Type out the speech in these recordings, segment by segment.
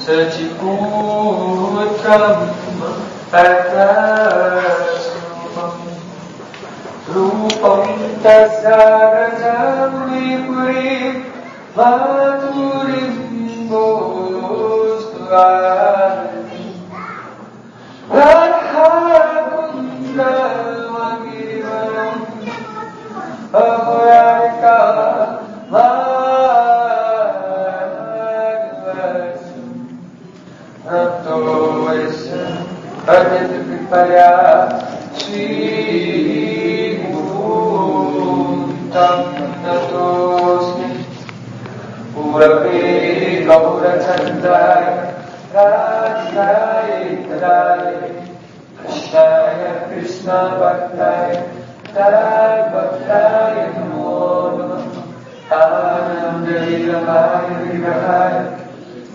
Sachiputram Akasumam Rupam Tasarajam Vipurim Maturim Bostuvani Radha-kunda-magivaram Abhayaka Aditya Shri Guru-tam Natosmi Purave Gaurachandaya Radhaya Tadaya Krishnaya Krishna Bhaktaya Tarad Bhaktaya Namo Namah Ananda-Lilamaya Vigrahaya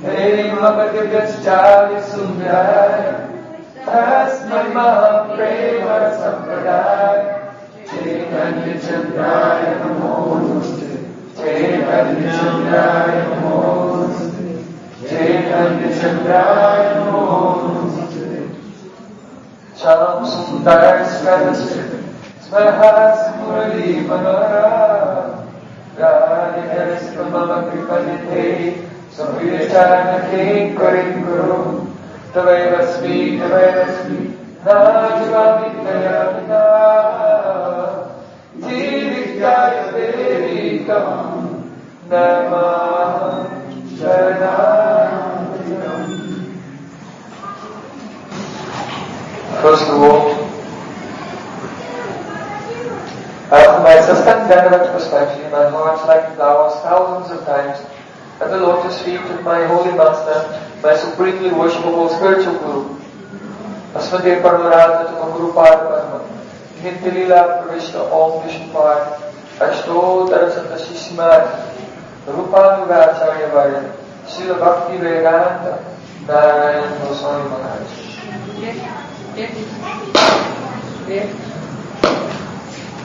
Hey Mahapadivyacchāya Sundaraya Tasmai Mahaprema Sampradaya Chaitanya Chandraya Namo Namaste Chaitanya Chandraya Namo Namaste Chaitanya Chandraya Namo Namaste Shyam Sundar Skanasya Smahas Murali Manora Radhika Mama Kripanite Samvidachana Kinkarim Guru Tavayasmi Najvami Tayamina Jivikyaya Devikam Namah Sharanam. First of all, from my Satsang Dhanavad perspective, my heart like flowers thousands of times at the lotus feet of my holy master, my supremely worshipable spiritual guru. Asmade Paramaratma Tuma Guru Padma, Nitya Pravishta Om Vishnupada, Ashtotara Santashismad, Rupanugacharya Vaya, Srila Bhakti Vedanta, Narayan Goswami Maharaj.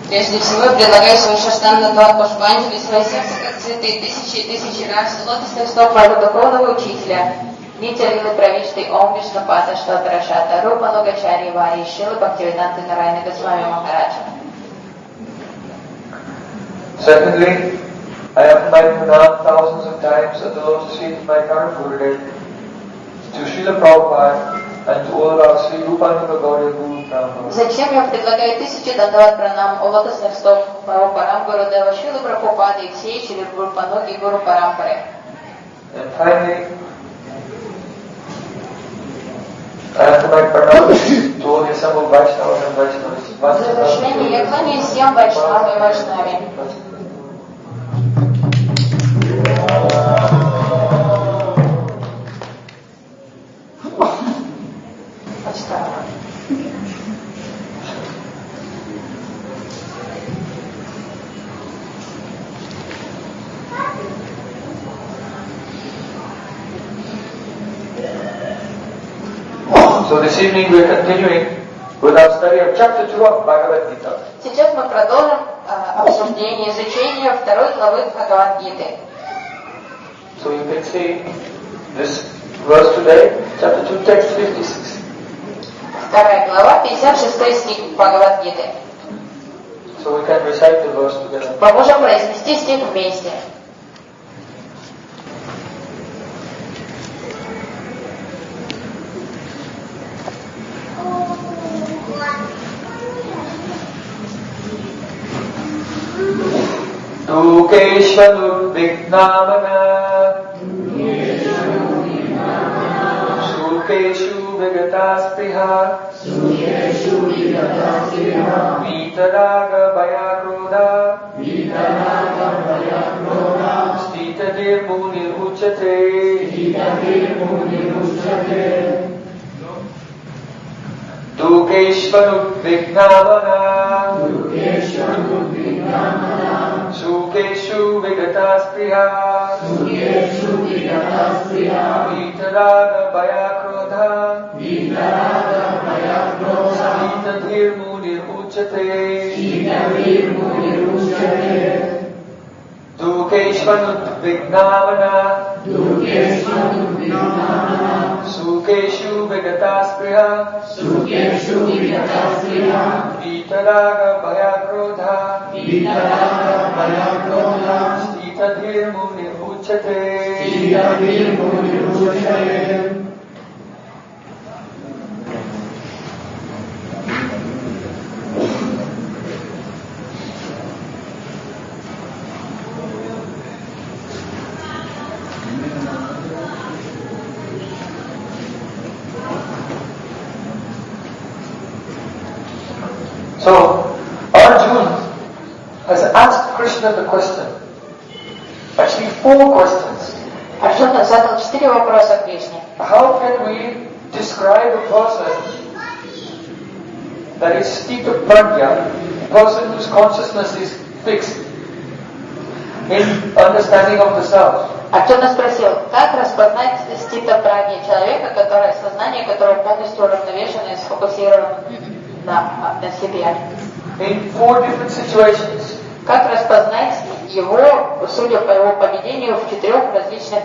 Прежде всего, предлагаю свой шаштанга Дват Пушпанджали, свои сердца, как цветы, тысячи и тысячи раз, лотосных стоп моего духовного учителя, Нитя Лилы Правишты, Ом Вишнупата, Штотара Шата, Рупа Нугачари Вари, Шилы Бхактивиданты Нарайна Госвами Махараджа. Secondly, I have my pranam thousands of times at the lotus feet of my current Gurudev, to Srila Prabhupada, and to all of our Sri Rupananda Gauriya Guru Brahma. Затем я предлагаю тысячи дандават пранам у лотосных стоп моего Парамгуру Дева Шилы Прабхупады и всей Шри Рупаноги Гуру Парампары. And finally, I have my pranam to all the assembled Vaishnavas and Vaishnavas. В завершение я кланяюсь всем Вайшнавам и Вайшнаве. So this evening we are continuing with our study of chapter 2 of Bhagavad Gita. Сейчас мы продолжим обсуждение, изучение второй главы Бхагавад-гиты. So you can see this verse today, chapter 2, text 56. Вторая глава, 56 стих Бхагавад-гиты. So we can recite the verse together. Мы можем произнести стих вместе. Dukeshvanuvignamana Sukeshu vigataspriha Vitaraga Bhayakroda Sthita-Prajna Uchate Dukeshvanuvignamana Sukeshu vigataspriha Vitaraga Bhayakrodha Sthita-Prajna Uchate Dukeshvanuvignamana vignamana, sukeshu vigataspriha, vitaraga bhayakrodha, sthita-dhirmuni uchate. So, Arjuna has asked Krishna the question. Actually, 4 questions. Арджуна задал 4 вопроса Кришне. How can we describe a person that is Sthita-Prajna, a person whose consciousness is fixed in understanding of the self? Арджуна спросил, как распознать Стита-Праги, человека, сознание которого полностью уравновешено и сфокусировано на себе. In 4 different situations. Как распознать его, судя по его поведению, в 4 различных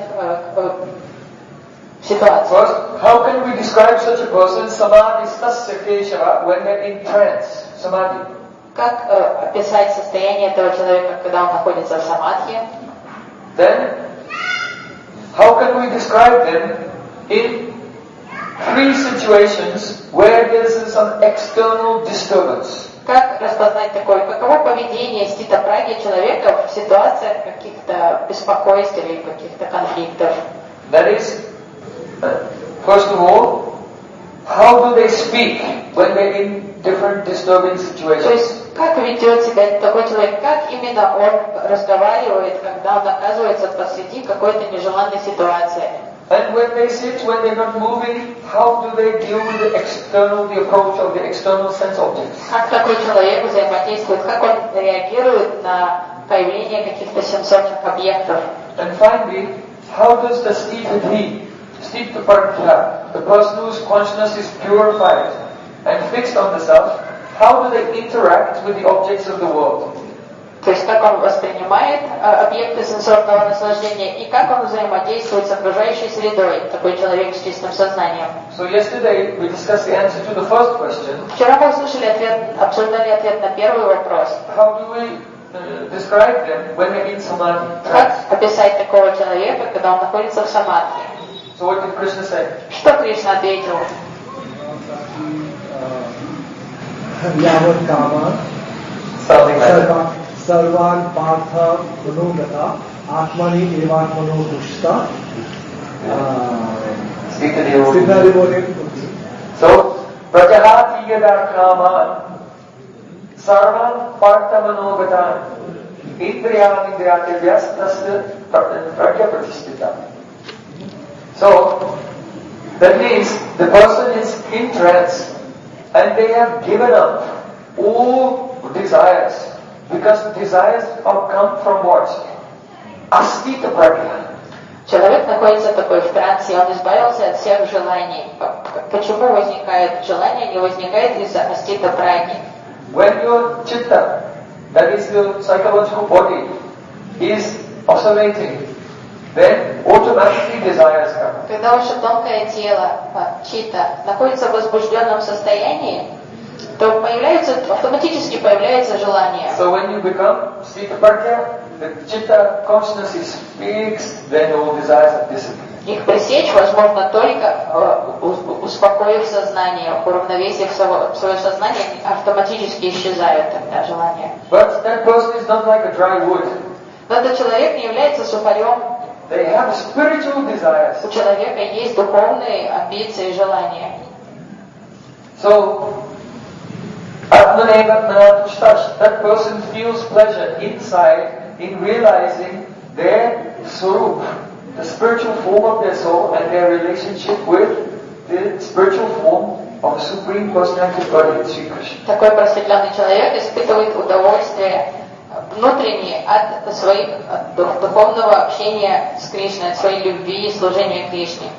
ситуациях? First, how can we describe such a person, samadhi stasya keshava, when they're in trance, samadhi? Как описать состояние этого человека, когда он находится в самадхи? Then, how can we describe them in 3 situations where there's some external disturbance? Как распознать каково поведение стита-праги человека в ситуациях каких-то беспокойств или каких-то конфликтов? That is, first of all, how do they speak when they're in different disturbing situations? То есть, как ведет себя такой человек, как именно он разговаривает, когда он оказывается посреди какой-то нежеланной ситуации? And when they sit, when they're not moving, how do they deal with the approach of the external sense objects? Как такой человек взаимодействует, как он реагирует на появление каких-то сенсорных объектов? And finally, how does the Sthita-Prajna, the person whose consciousness is purified and fixed on the self, how do they interact with the objects of the world? То есть, как он воспринимает объекты сенсорного наслаждения и как он взаимодействует с окружающей средой, такой человек с чистым сознанием. So yesterday we discussed the answer to the first question. Вчера мы обсуждали ответ на первый вопрос. How do we describe them when they're in samadhi? Как описать такого человека, когда он находится в самадхи? So what did Krishna say? Что Кришна ответил? Something like that. सर्वान् पार्थ मनोगता आत्मनि एवात्मनो दुष्टा So, prajahati yada kraman sarvan partha manogatan indriyam indriyatevyas tasya prajya pratisthita. So, that means the person is in trance and they have given up all desires. Because desires come from what? Sthita-Prajna. Человек находится такой в трансе, он избавился от всех желаний. Почему возникает желание? Не возникает из-за Sthita-Prajna. When your chitta, that is your psychological body, is oscillating, then automatically desires come. Когда ваше тонкое тело, читта, находится в возбужденном состоянии, то автоматически появляется желание. So when you become Sthita-Prajna, the chitta consciousness is fixed, then all desires are disappeared. Их пресечь возможно только успокоив сознание, уравновесив свое сознание, автоматически исчезают тогда желания. But that person is not like a dry wood. Но этот человек не является сухарем. They have spiritual desires. У человека есть духовные амбиции и желания. So that person feels pleasure inside in realizing their swarup, the spiritual form of their soul and their relationship with the spiritual form of the Supreme Personality of Godhead, Sri Krishna. Такой просветленный человек испытывает удовольствие внутреннее от духовного общения с Кришной, от своей любви и служения Кришне.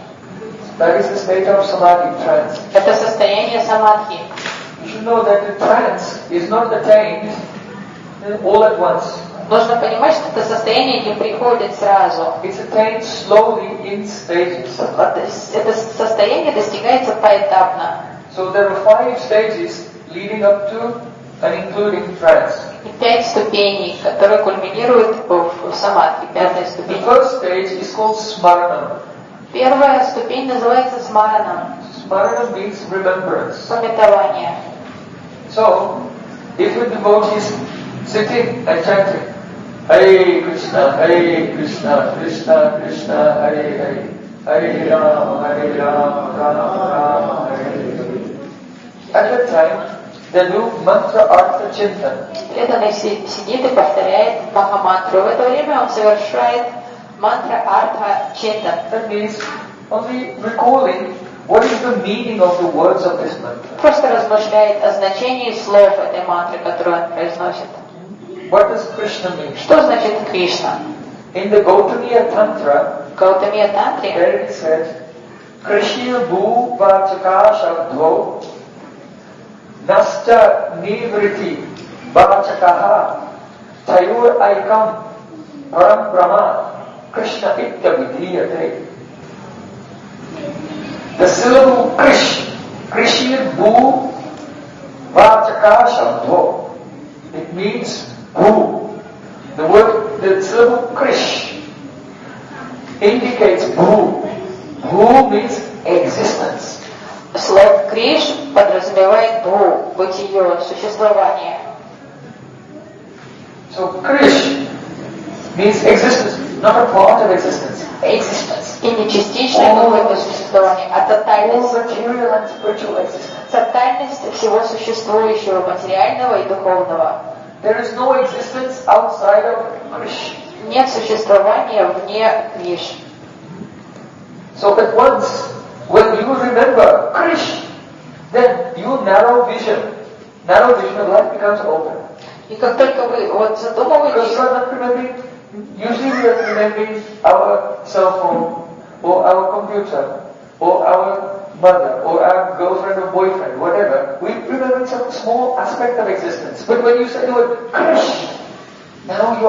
That is the state of samadhi, trance. Это состояние самадхи. You should know that the trance is not attained all at once. Нужно понимать, что это состояние не приходит сразу. It's attained slowly in stages. Это состояние достигается поэтапно. So there are 5 stages leading up to and including trance. И 5 ступеней, которые кульминируют в самадхи. 5-я The ступень. first stage is called smarana. Первая ступень называется смараном. Smarana means remembrance. Памятование. So, if a devotee is sitting and chanting, Hare Krishna, Krishna Krishna, Hare Hare, Hare Rama, Rama Rama, Hare Hare. At that time, they do mantra artha chintan. Преданный сидит и повторяет махамантру. В это время он совершает мантра артха чинтан. That means only recalling what is the meaning of the words of this mantra. Просто размышляет о значении слов этой мантры, которую он произносит. What does Krishna mean? Что значит Кришна? In the Gautamiya Tantra, В Гаутамия Тантре there it says, Krishna bhu vachaka shabdho Nascha nivriti vachakaha Tayur aikam param brahma Krishna itya vidhiyate. The syllable Krishna bhu vachaka shabdho, it means bhu. The syllable Krish indicates bhu. Bhu means existence. слово Криш подразумевает бху, бытие, существование. So Krish means existence, not a part of existence. Existence. И не частичное какое-то существование, а All тотальность. material and spiritual existence. Тотальность всего существующего, материального и духовного. There is no existence outside of Krish. Нет существования вне Криш. So at once, when you remember Krish, then you narrow vision of life becomes open. И как только вы вот Because задумываетесь, you are not remembering, usually we are remembering our cell phone, or our computer, or our mother, or our girlfriend or boyfriend, whatever. We remember some small aspect of existence. But when you say the word Krish, now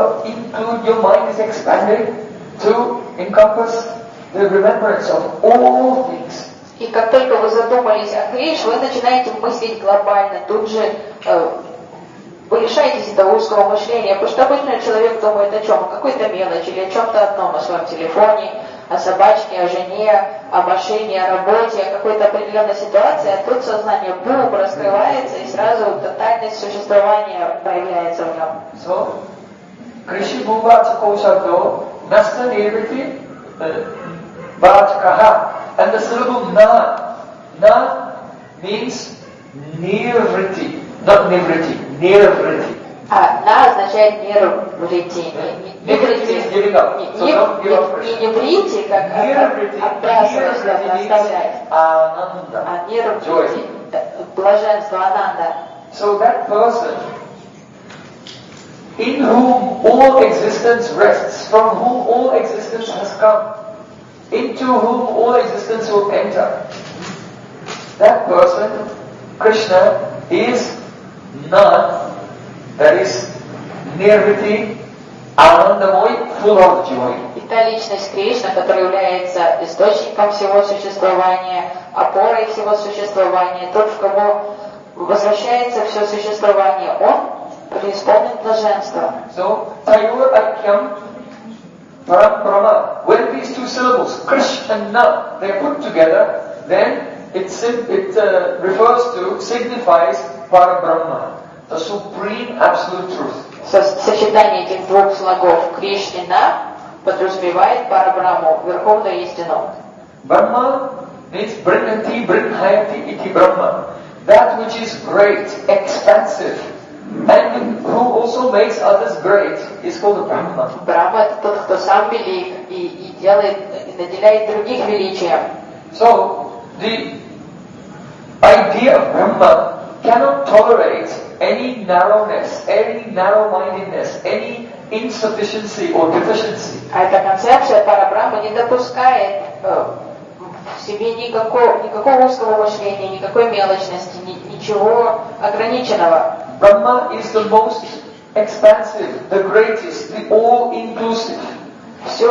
your mind is expanding to encompass the remembrance of all things. и как только вы задумались о Криш, вы начинаете мыслить глобально. Тут же вы лишаетесь этого узкого мышления, потому что обычно человек думает о чем? О какой-то мелочи или о чем-то одном, о своем телефоне, о собачке, о жене, о машине, о работе, о какой-то определенной ситуации, а тут сознание бум раскрывается и сразу тотальность существования проявляется в нем. So, Krishi Bhuva Chakoshabdo, Nasta Nirviti Vachakaha. And the syllable na means nirvriti, not nivriti, nirvriti. А на означает нирврити. Nivriti is giving up. So don't give up Не Krishna. неврити, как отбрасывать, оставлять, Ananda. а нирврити, блаженство, ананда. So that person in whom all existence rests, from whom all existence has come, into whom all existence will enter. That person, Krishna, is none, that is nirviti, anandamoy, full of joy. И та личность Кришна, которая является источником всего существования, опорой всего существования, тот, в кого возвращается все существование, он преисполнен блаженства. So, Tayur Aikyam Param Brahma. When these two syllables, Krish and Na, they are put together, then it refers to, signifies Param Brahma, the supreme absolute truth. Сочетание этих двух слогов Криш и На подразумевает Парабраму, Верховную истину. Brahma means Brinnati, Brinnhayati iti Brahma. That which is great, expansive, and who also makes others great is called Brahma. Брахма — это тот, кто сам велик и делает, и наделяет других величием. So, the idea of Brahma cannot tolerate any narrowness, any narrow-mindedness, any insufficiency or deficiency. А эта концепция Парабрахмы не допускает в себе никакого узкого мышления, никакой мелочности, ничего ограниченного. Brahma is the most expansive, the greatest, the all-inclusive. Все,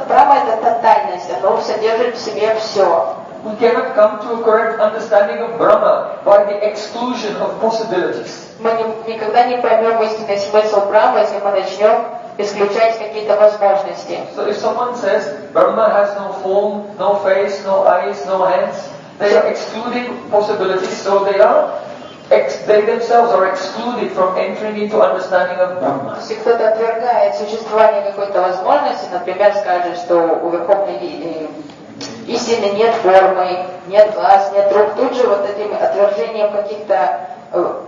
Брахма это тотальность, оно содержит в себе все. We cannot come to a correct understanding of Brahma by the exclusion of possibilities. Мы никогда не поймем истинный смысл Брахмы, если мы начнем исключать какие-то возможности. So if someone says Brahma has no form, no face, no eyes, no hands, they are excluding possibilities, so they themselves are excluded from entering into understanding of Brahma. Если кто-то отвергает существование какой-то возможности, например, скажет, что у Верховной истины нет формы, нет глаз, нет рук, тут же вот этим отвержением каких-то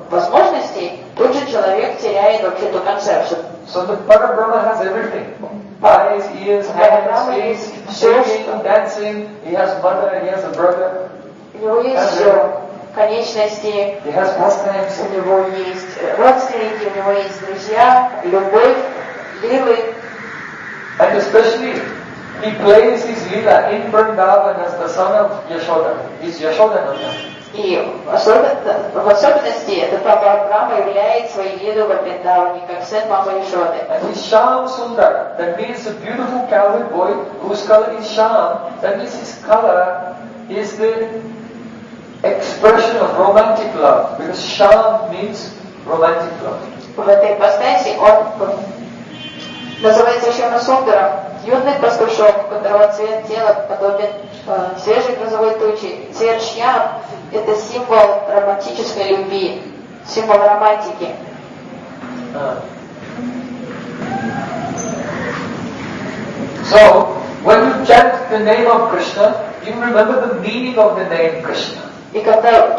возможностей, тут же человек теряет вообще ту концепцию. So the Parabrahma has everything. Eyes, ears, hands, face, singing, dancing, he has mother, he has a brother. У него есть все. Конечности, He has pastimes. у него есть родственники, у него есть друзья, любовь, лилы. And especially, he plays his lila in Vrindavan as the son of Yashoda. He's Yashodananda. И в особенности этот Папа Брахма являет свои лилы во Вриндаване, как сын Мамы Яшоды. And he's Shyam Sundar. That means a beautiful cowherd boy whose color is Shyam. That means his color is the expression of romantic love. Because Shyam means romantic love. В этой ипостаси он называется Шьяма Сундаром, юный пастушок, у которого цвет тела подобен свежей грозовой тучи. Цвет Шьям – это символ романтической любви, символ романтики. So, when you chant the name of Krishna, you remember the meaning of the name Krishna. И когда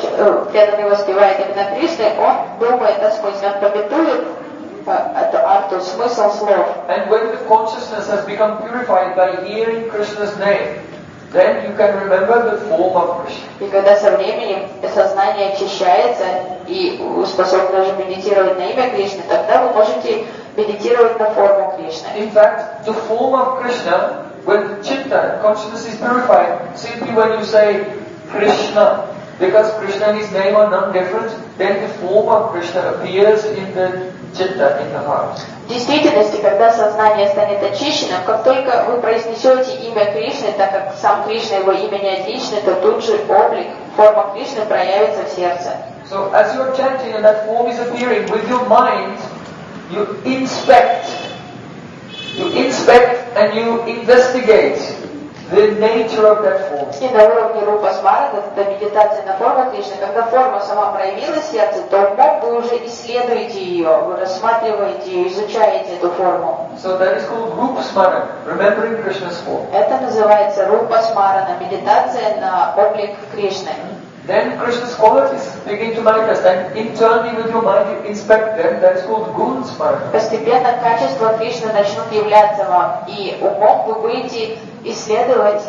преданный воспевает именно Кришны, он думает о смысле, он пометует арту, смысл слов. And when the consciousness has become purified by hearing Krishna's name, then you can remember the form of Krishna. И когда со временем сознание очищается и способно же медитировать на имя Кришны, тогда вы можете медитировать на форму Кришны. In fact, the form of Krishna, when chitta, consciousness is purified, simply when you say Krishna, because Krishna and his name are non-different, then the form of Krishna appears in the chitta, in the heart. В действительности, когда сознание станет очищенным, как только вы произнесете имя Кришны, так как сам Кришна, его имя не отличный, то тут же облик, форма Кришны проявится в сердце. So as you are chanting and that form is appearing, with your mind, you inspect and you investigate the nature of that form. И на уровне рупа смарада, это медитация на форму Кришны, когда форма сама проявилась в сердце, то умом вы уже исследуете ее, вы рассматриваете ее, изучаете эту форму. So that is called rupa smarana, remembering Krishna's form. Это называется рупа смарана, медитация на облик Кришны. Then Krishna's qualities begin to manifest, and internally with your mind you inspect them. That is called guna smarana. Постепенно качества Кришны начнут являться вам, и умом вы будете исследовать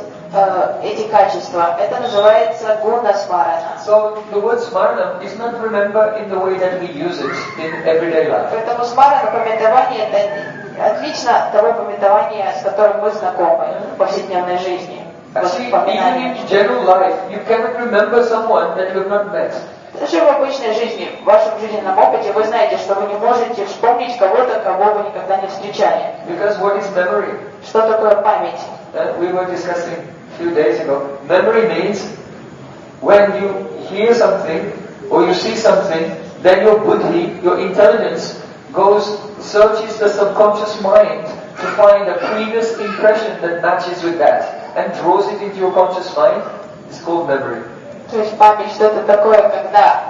эти качества. Это называется гуна смарана. So the word smarana is not remember in the way that we use it in everyday life. Поэтому смарана, памятование, это отлично от того памятования, с которым мы знакомы в повседневной жизни. Actually, even in general life, you cannot remember someone that you have not met. Даже в обычной жизни, в вашем жизненном опыте, вы знаете, что вы не можете вспомнить кого-то, кого вы никогда не встречали. Because what is memory? Что такое память? We were discussing a few days ago. Memory means when you hear something or you see something, then your buddhi, your intelligence, searches the subconscious mind to find a previous impression that matches with that and throws it into your conscious mind. It's called memory. То есть память что-то такое, когда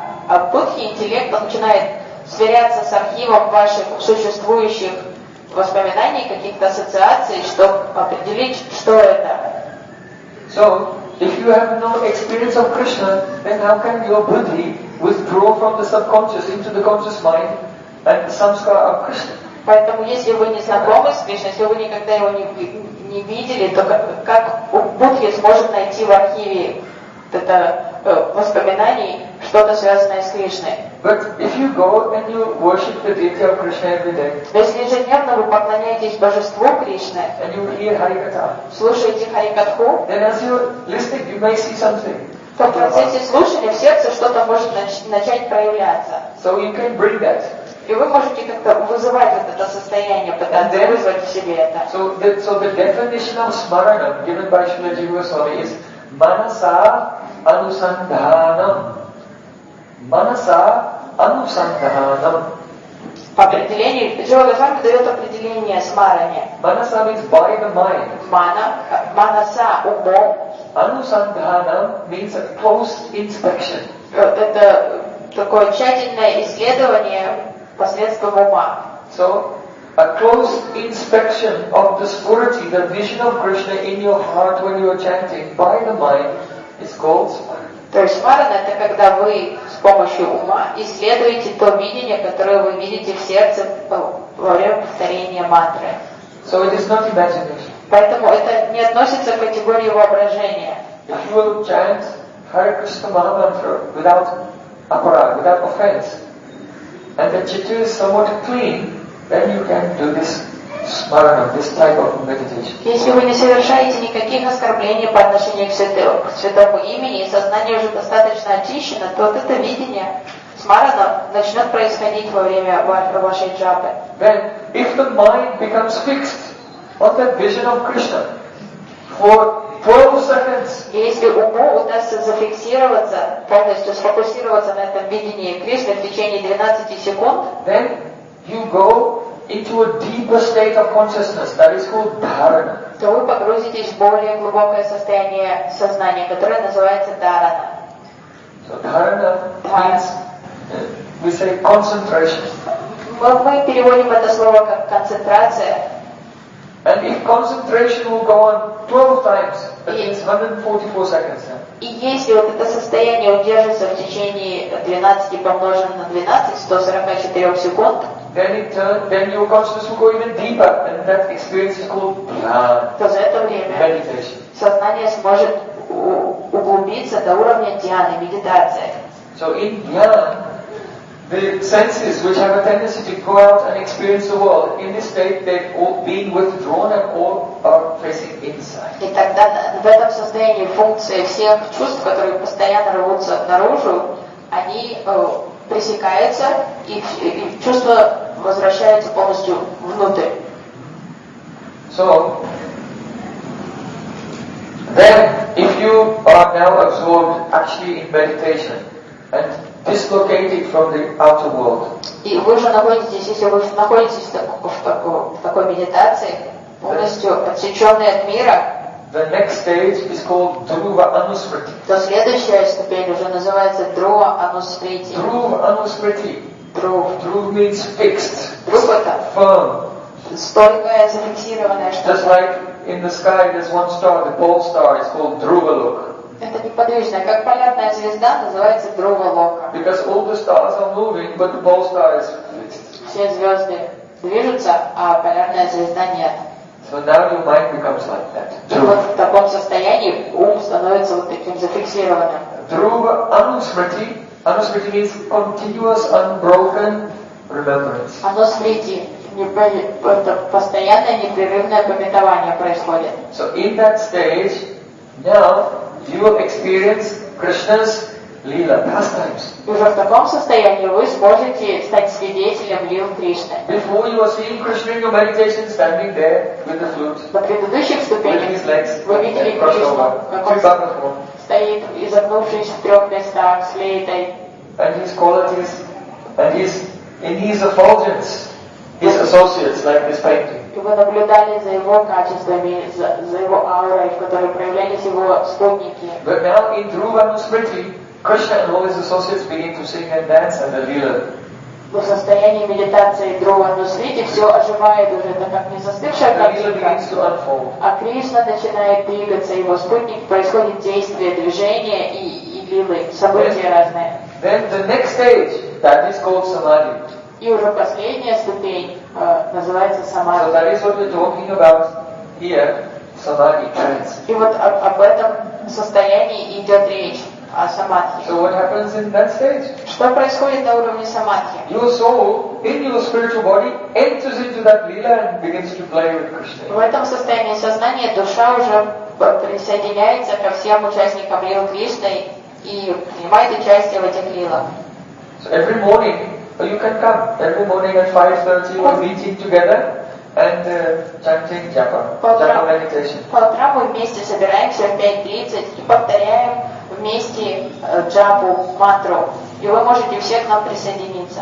будхи, интеллект, начинает сверяться с архивом ваших существующих воспоминаний, каких-то ассоциаций, чтобы определить, что это. So, if you have no experience of Krishna, then how can your buddhi withdraw from the subconscious into the conscious mind and the samskara of Krishna? Поэтому, если вы не знакомы с Кришной, если вы никогда его не видели, то как будхи сможет найти в архиве воспоминаний что-то связанное с Кришной? But if you go and you worship the deity of Krishna every day, если ежедневно вы поклоняетесь божеству Кришны, and you hear Harikatha, слушаете Харикатху, then as you're listening, you may see something. то в процессе слушания в сердце что-то может начать проявляться. So you can bring that. И вы можете как-то вызывать вот это состояние, пытаться вызвать в себе это. So the definition of smarana given by Srila Jiva Goswami is manasa anusandhanam. Manasa anusandhanam. По определению, Джива Госвами дает определение смаране. Manasa means by the mind. Манаса умом. Anusandhanam means a close inspection. Это такое тщательное исследование посредством ума. So, a close inspection of the spurati, the vision of Krishna in your heart when you are chanting by the mind is called smara. То есть смарана — это когда вы с помощью ума исследуете то видение, которое вы видите в сердце во время повторения мантры. So it is not imagination. Поэтому это не относится к категории воображения. If you will chant Hare Krishna Mahamantra without aparad, without offense, and the chitta is somewhat clean, then you can do this smarana, this type of meditation. Если вы не совершаете никаких оскорблений по отношению к святому имени, и сознание уже достаточно очищено, то вот это видение смарана начнет происходить во время вашей джапы. Then, if the mind becomes fixed on the vision of Krishna for 12 seconds, И если уму удастся зафиксироваться, полностью сфокусироваться на этом видении Кришны в течение 12 секунд, then you go into a deeper state of consciousness that is called dharana. то вы погрузитесь в более глубокое состояние сознания, которое называется дharana. So dharana means, we say concentration. Мы переводим это слово как концентрация. And if concentration will go on 12 times, that means 144 seconds. И если вот это состояние удержится в течение 12 помноженное на 12, 144 секунд, then your consciousness will go even deeper, and that experience is called dhyana, то за это время meditation. сознание сможет углубиться до уровня дьяны, медитации. So in dhyana, the senses which have a tendency to go out and experience the world, in this state they've all been withdrawn and all are facing inside. И тогда в этом состоянии функции всех чувств, которые постоянно рвутся наружу, они пресекаются, и чувства возвращаются полностью внутрь. So, then if you are now absorbed actually in meditation and dislocated from the outer world, И вы же находитесь, если вы находитесь в такой медитации, полностью отсеченные от мира, the next stage is called Dhruva Anusmriti. то следующая ступень уже называется Dhruva Anusmriti. Dhruva Anusmriti. Dhruv means fixed, Dhruv это firm. стойкое, зафиксированное Just что-то. like in the sky there's one star, the pole star is called Dhruva Loka. Это неподвижное, как полярная звезда, называется Dhruva Loka. Because all the stars are moving, but the pole star is fixed. Все звезды движутся, а полярная звезда нет. So now your mind becomes like that. И вот в таком состоянии ум становится вот таким зафиксированным. Dhruva Anusmriti. Anusmriti means continuous, unbroken remembrance. Анусмрити, это постоянное непрерывное памятование происходит. So in that stage, now you will experience Krishna's Leela, pastimes. И уже в таком состоянии вы сможете стать свидетелем лил Кришны. Before you are seeing Krishna in your meditation standing there with the flute, На предыдущих with ступенях his legs вы видели crossed Кришну, over, как он Tripakasmo, стоит, изогнувшись в 3 местах, с флейтой. and his qualities, and in his effulgence, his associates, like this painting. И вы наблюдали за его качествами, за его аурой, в которой проявлялись его спутники. But now in Dhruva Anusmriti, Krishna and all his associates begin to sing and dance and the Leela. В состоянии медитации Dhruva Anusmriti все оживает уже, это как не застывшая The Leela картинка, begins to unfold. а Кришна начинает двигаться, его спутник, происходит действие, движение и лилы, события разные. Then the next stage, that is called Samadhi. И уже последняя ступень называется So самадхи. that is what we're talking about here, Samadhi, trance. И вот об этом состоянии идет речь, о самадхи. So what happens in that stage? Что происходит на уровне самадхи? Your soul, in your spiritual body, enters into that Leela and begins to play with Krishna. В этом состоянии сознания душа уже присоединяется ко всем участникам лил Кришны и принимает участие в этих лилах. So every morning, So you can come every morning at 5:30. We're meeting together and chanting japa meditation. По утрам мы вместе собираемся в 5:30 и повторяем вместе джапу, мантру. И вы можете все к нам присоединиться.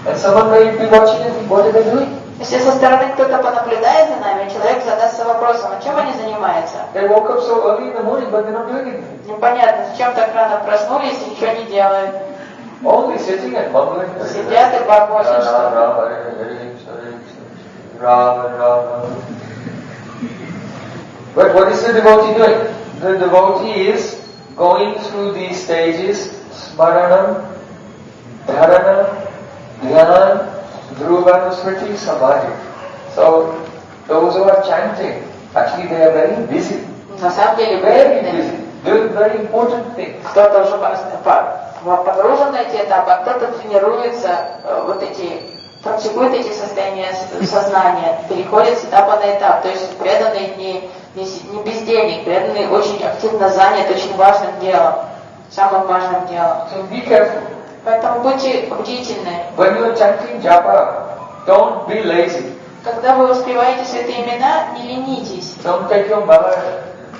And someone may be watching and what are they doing? Если со стороны кто-то понаблюдает за нами, человек задастся вопросом, а чем они занимаются? They woke up so early in the morning, but they're not doing anything. Непонятно, зачем так рано проснулись и ничего не делают. Only sitting and mumbling. Сидят и бормочут что-то. But what is the devotee doing? The devotee is going through these stages: smaranam, dharana, dhyan, dhruvanusmriti, samadhi. So those who are chanting, actually they are very busy. На самом деле Very busy, doing very important things. кто-то уже погружен на эти этапы, а кто-то тренируется, практикует эти состояния сознания, переходит с этапа на этап. То есть преданный не бездельник, преданный очень активно занят очень важным делом, самым важным делом. So be careful. Поэтому будьте бдительны. When you are chanting japa, don't be lazy. Когда вы воспеваете святые имена, не ленитесь. Don't take your mother,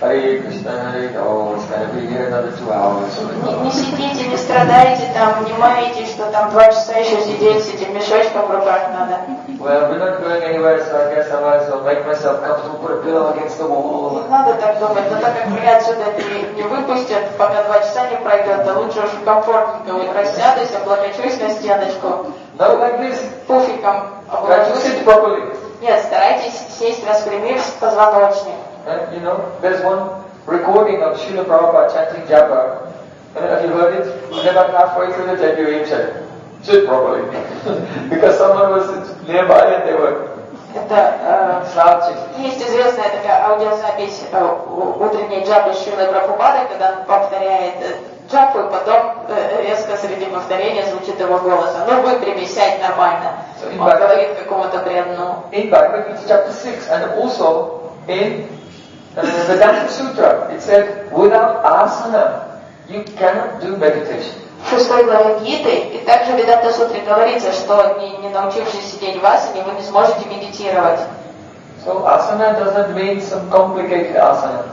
Hare Krishna, Hare Krishna, it's going to be here another 2 hours. Не сидите, не страдайте, там, не маете, что там 2 часа еще сидеть с этим мешочком в руках надо. Well, we're not going anywhere, so I guess I might as well make myself comfortable, put a pillow against the wall. Не надо так думать, но так как меня отсюда не выпустят, пока 2 часа не пройдет, то лучше уж комфортненько рассядусь, облокочусь на стеночку. No, like this. Пуфиком Try to sit обложусь. properly. Нет, старайтесь сесть, распрямив позвоночник. And, there's one recording of Srila Prabhupada chanting japa. Have you heard it? And about halfway through the tape, he said, sit properly. Because someone was nearby and they were slouching. Есть известная такая аудиозапись утренней джапы Шрилы Прабхупады, когда он повторяет джапу, и потом резко среди повторения звучит его голос. Ну, выпрямись, сядь нормально. Он говорит какому-то преданному. In Bhagavad Gita chapter 6 and also in the Vedanta Sutra, it said, without asana, you cannot do meditation. В 6 главе Гиты, и также в Веданта Сутре говорится, что не научившись сидеть в асане, вы не сможете медитировать. So asana doesn't mean some complicated asana.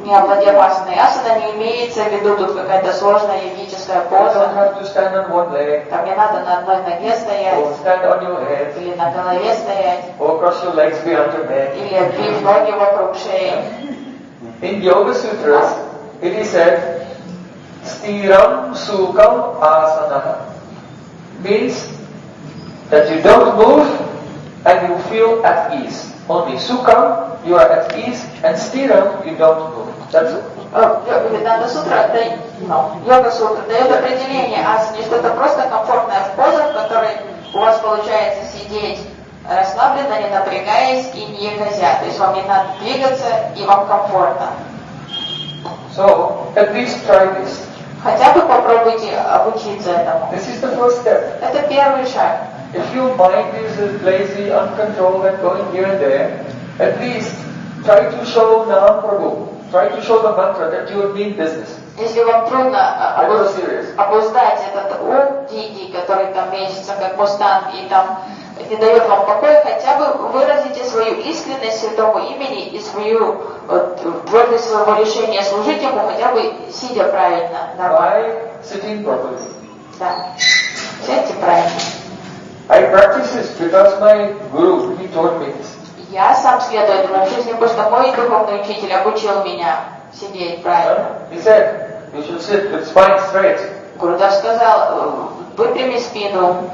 Не овладев асаной. Асана не имеется в виду тут какая-то сложная йогическая You don't поза. have to stand on one leg, Там не надо на одной ноге стоять, or stand on your head, или на голове стоять, or cross your legs behind your neck. или обвив ноги вокруг шеи. In Yoga Sutras, it is said, Stiram Sukham Asana. Means that you don't move and you feel at ease. Only Sukham, you are at ease, and Stiram, you don't move. That's it. Веданта Сутра, Йога Сутра дает определение асане, что это просто комфортная поза, в которой у вас получается сидеть расслабленно, не напрягаясь и не грозя. То есть вам не надо двигаться и вам комфортно. So, at least try this. Хотя бы попробуйте обучиться этому. This is the first step. Это первый шаг. If your mind is lazy, uncontrolled, and going here and there, at least try to show Nam Prabhu. Try to show the mantra that you mean business. Если вам трудно I'm serious. обуздать этот ум дикий, который там мечется как мустанг и там не дает вам покоя, хотя бы выразите свою искренность святому имени и свою твердость своего решения служить ему, хотя бы сидя правильно, нормально. By sitting properly. Да. Сядьте правильно. I practice this because my guru, he taught me this. Я сам следую этому в жизни, потому что мой духовный учитель обучил меня сидеть правильно. He said, you should sit with spine straight. Гурудев сказал, выпрями спину.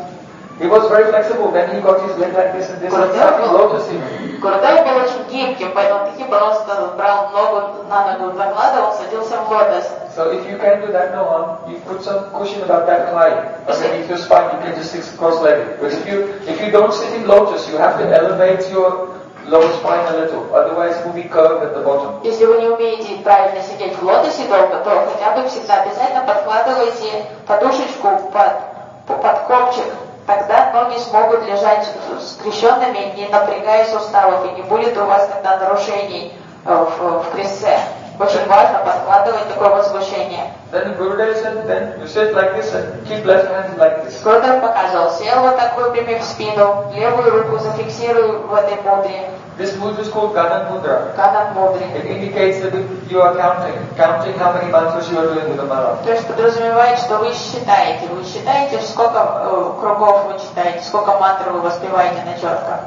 He was very flexible. Then he got his leg like this and this and started lotus him. Гурудев был очень гибким, поэтому таким просто брал ногу на ногу, закладывал, садился в лотос. So if you can do that, no harm. You put some cushion about that high underneath your spine. You can just sit cross-legged. But if you don't sit in lotus, you have to elevate your lower spine a little. Otherwise, it will be curved at the bottom. Если вы не умеете правильно сидеть в лотосе долго, то хотя бы всегда обязательно подкладывайте подушечку под копчик. Тогда ноги смогут лежать скрещенными, не напрягая суставов, и не будет у вас тогда нарушений в крестце. Очень важно подкладывать такое возмущение. Then Gurudev said, then you sit like this and keep left hand like this. Гурудев показывал, сел вот так, выпрямив спину, левую руку зафиксируй в этой мудре. This mudra is called Ganan Mudra. Ганат мудрый. It indicates that you are counting how many mantras you are doing with the mala. То есть подразумевает, что вы считаете, сколько кругов вы читаете, сколько мантр вы воспеваете на четко.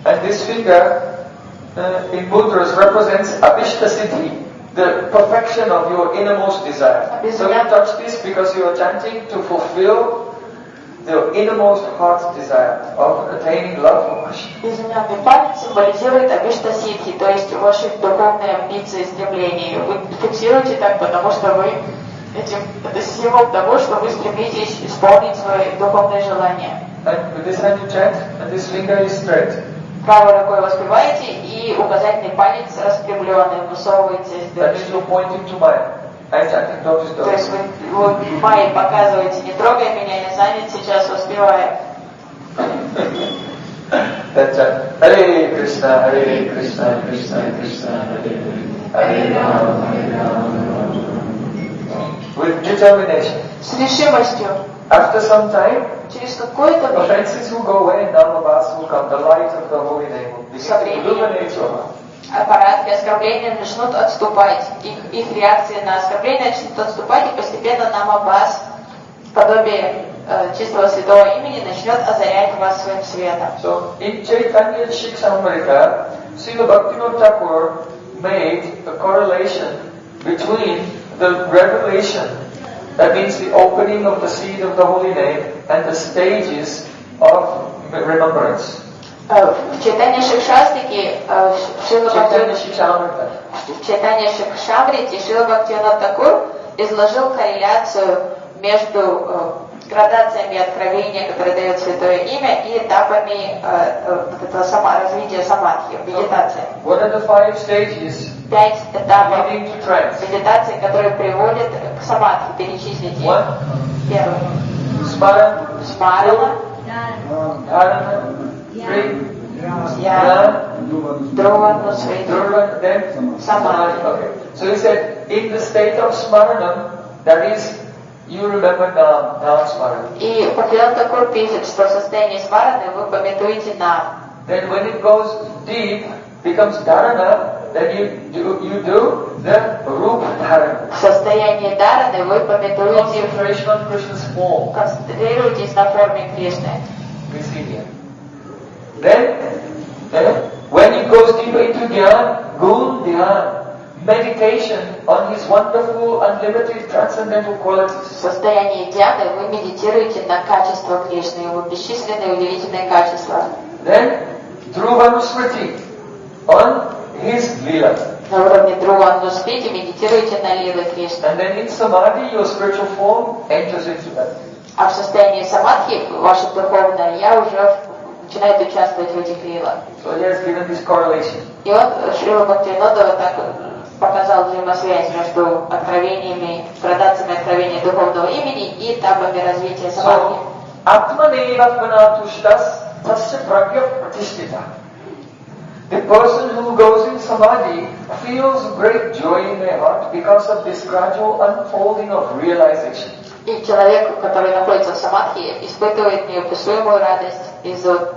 And this finger in mudras represents Abhishta Siddhi, the perfection of your innermost desire. So you touch this because you are chanting to fulfill the innermost heart's desire of attaining love for Krishna. Безымянный палец символизирует Абишта Сидхи, то есть ваши духовные амбиции и стремления. Вы фиксируете так, потому что это символ того, что вы стремитесь исполнить свои духовные желания. And with this hand you chant, and this finger is straight. Правой рукой воспеваете, и указательный палец распрямленный, высовывается из That means you're pointing to mine. I'm chanting, don't disturb. То есть вы Майе показываете, не трогай меня, я занят сейчас, воспеваю. That chant, Hare Krishna, Hare Krishna, Krishna Krishna, Hare Rama, Hare Rama. With determination. С решимостью. After some time, Через какое-то время offenses will go away and Namabhas will come. The light of the holy name will begin to illuminate your heart. аппаратки оскорбления начнут отступать. Их реакции на оскорбления начнут отступать, и постепенно намабас, подобие чистого святого имени, начнет озарять вас своим светом. So, in Chaitanya Shikshamrita, Srila Bhaktivinoda Thakur made a correlation between the revelation, that means the opening of the seed of the holy name, and the stages of remembrance. В читании Шикшастики, в читании Шикшамрити Шрила Бхактивинода Тхакур изложил корреляцию между градациями откровения, которые дает Святое Имя, и этапами развития самадхи, медитации. What are the 5 stages 5 этапов leading to trance? медитации, которые приводят к самадхи, перечислите. 1. Первый. Смарана. Dharana. 3. Dhyan. Dhruva, Then Samadhi. Okay. So he said, in the state of Smaranam, that is, you remember Nam Smaranam. И Бхактивинода Тхакур пишет, что в состоянии смараны вы пометуете нам. Then when it goes deep, becomes Dharana, then you do the Rupa Dharana. В состоянии дharаны вы пометуете, Concentration on Krishna's form. концентрируетесь на форме Кришны. Then, when it goes deeper into Dhyan, Gun Dhyan, meditation on His wonderful, unlimited, transcendental qualities. В состоянии дhyаны вы медитируете на качества Кришны, его бесчисленные удивительные качества. Then, Dhruvanusmriti, on His Leela. На уровне Dhruvanusmriti медитируете на лилы Кришны. And then in Samadhi, your spiritual form enters into that. А в состоянии самадхи ваше духовное я уже начинает участвовать в этих лилах. So he has given this correlation. И он, Шрила Бхактивинода, вот так показал взаимосвязь между откровениями, градациями откровения духовного имени и этапами развития самадхи. So, Atmaneva Tushtas Tasya Pragya Pratishtita. The person who goes in Samadhi feels great joy in their heart because of this gradual unfolding of realization. И человек, который находится в самадхи, испытывает неописуемую радость из-за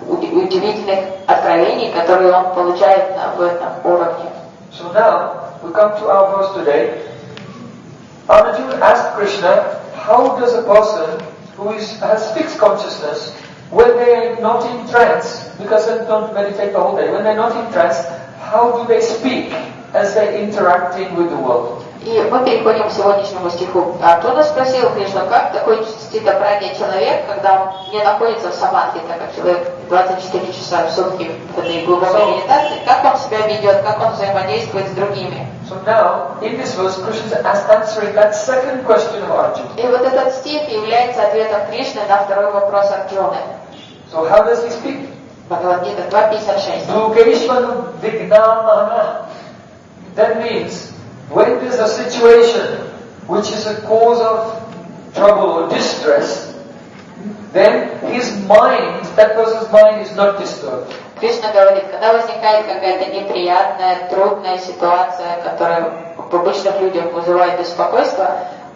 удивительных откровений, которые он получает в этом уровне. So now, we come to our verse today. Arjuna asked Krishna, how does a person who has fixed consciousness, when they are not in trance, because they don't meditate the whole day, when they are not in trance, how do they speak as they are interacting with the world? И мы переходим к сегодняшнему стиху. Арджуна спросил Кришну, как такой Sthita-Prajna человек, когда он не находится в самадхи, так как человек 24 часа в сутки в этой глубокой медитации, как он себя ведет, как он взаимодействует с другими. So now, in this verse, Krishna is answering that second question of Arjuna. И вот этот стих является ответом Кришны на второй вопрос Арджуны. So how does he speak? Бхагавад-гита 2.56. Dukeshvanu vignamana. That means, when there's a situation which is a cause of trouble or distress, then his mind, that person's mind is not disturbed. Кришна говорит, когда возникает какая-то неприятная, трудная ситуация, которая в обычных людях вызывает беспокойство,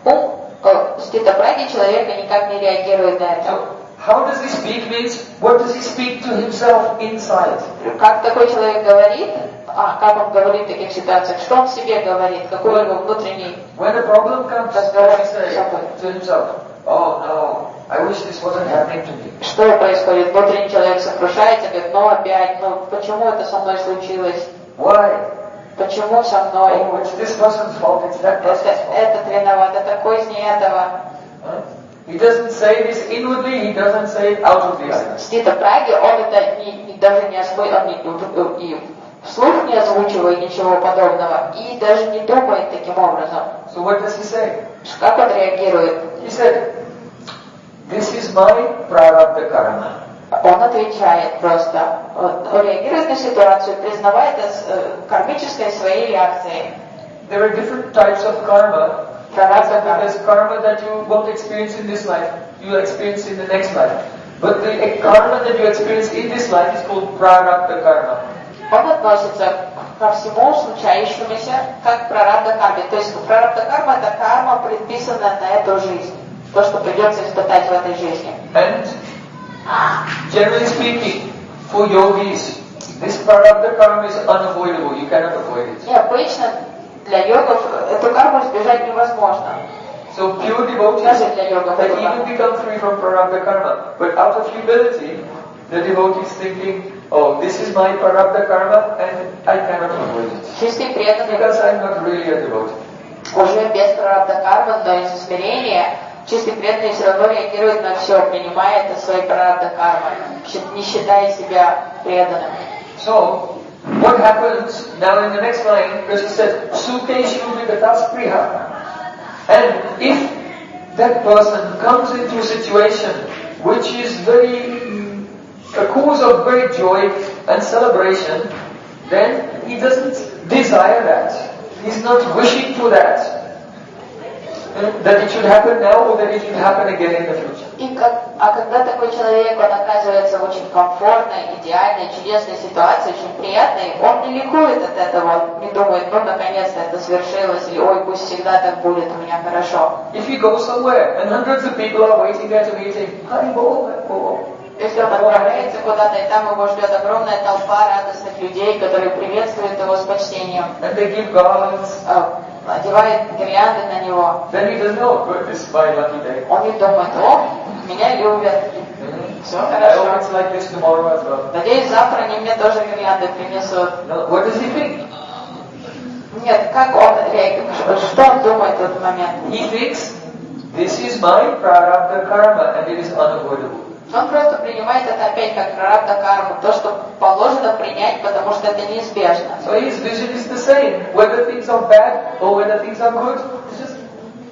ум Sthita-Prajna человека никак не реагирует на это. How does he speak means, what does he speak to himself inside? Как такой человек говорит, как он говорит в таких ситуациях, что он себе говорит, какой его внутренний When a problem comes, разговор he с says собой. to himself, oh no, I wish this wasn't happening to me. Что происходит? Внутренний человек сокрушается, говорит, опять, почему это со мной случилось? Why? Почему со мной? Oh, it's this person's fault, it's that person's fault. Этот виноват, это кознь этого. He doesn't say this inwardly, he doesn't say it outwardly. Sthita-Prajna, он это даже не вслух не озвучивает ничего подобного и даже не думает таким образом. So what does he say? Как он реагирует? He said, this is my prarabdha karma. Он отвечает просто, он реагирует на ситуацию, признавая это кармической своей реакцией. There are different types of karma. There's karma that you won't experience in this life, you will experience in the next life. But the karma that you experience in this life is called prarabdha karma. Он относится ко всему случающемуся как прарабдха карме. То есть прарабдха карма — это карма, предписанная на эту жизнь. То, что придется испытать в этой жизни. And generally speaking, for yogis, this prarabdha karma is unavoidable. You cannot avoid it. И обычно для йогов эту карму избежать невозможно. So pure devotees Даже для йогов can эту even карму. become free from prarabdha karma. But out of humility, the devotee is thinking, oh, this is my prarabdha karma and I cannot avoid it. Чистый преданный Because I'm not really a devotee. уже без прарабдха кармы, но из смирения, чистый преданный все равно реагирует на все, принимая это своей прарабдха кармой, не считая себя преданным. So, what happens now in the next line, Krishna says, Sukeshu vigatas priha. And if that person comes into a situation which is a cause of great joy and celebration, then he doesn't desire that. He's not wishing for that. That it should happen now or that it should happen again in the future. Когда такой человек, он оказывается в очень комфортной, идеальной, чудесной ситуации, очень приятной, он не ликует от этого, не думает, наконец-то это свершилось, или ой, пусть всегда так будет, у меня хорошо. If you go somewhere and hundreds of people are waiting there to meet him, Haribol. Если он отправляется куда-то, и там его ждет огромная толпа радостных людей, которые приветствуют его с почтением. And they give garlands. Одевает гирлянды на него. Then he doesn't know, but this is my lucky day. Он не думает, меня любят. Все I hope хорошо. it's like this tomorrow as well. Надеюсь, завтра они мне тоже гирлянды принесут. No, what does he think? Нет, как он реагирует? Что он думает в этот момент? He thinks, this is my prarabdha karma and it is unavoidable. Он просто принимает это опять как прарабдха карму, то, что положено принять, потому что это неизбежно. So his vision is the same. Whether things are bad or whether things are good,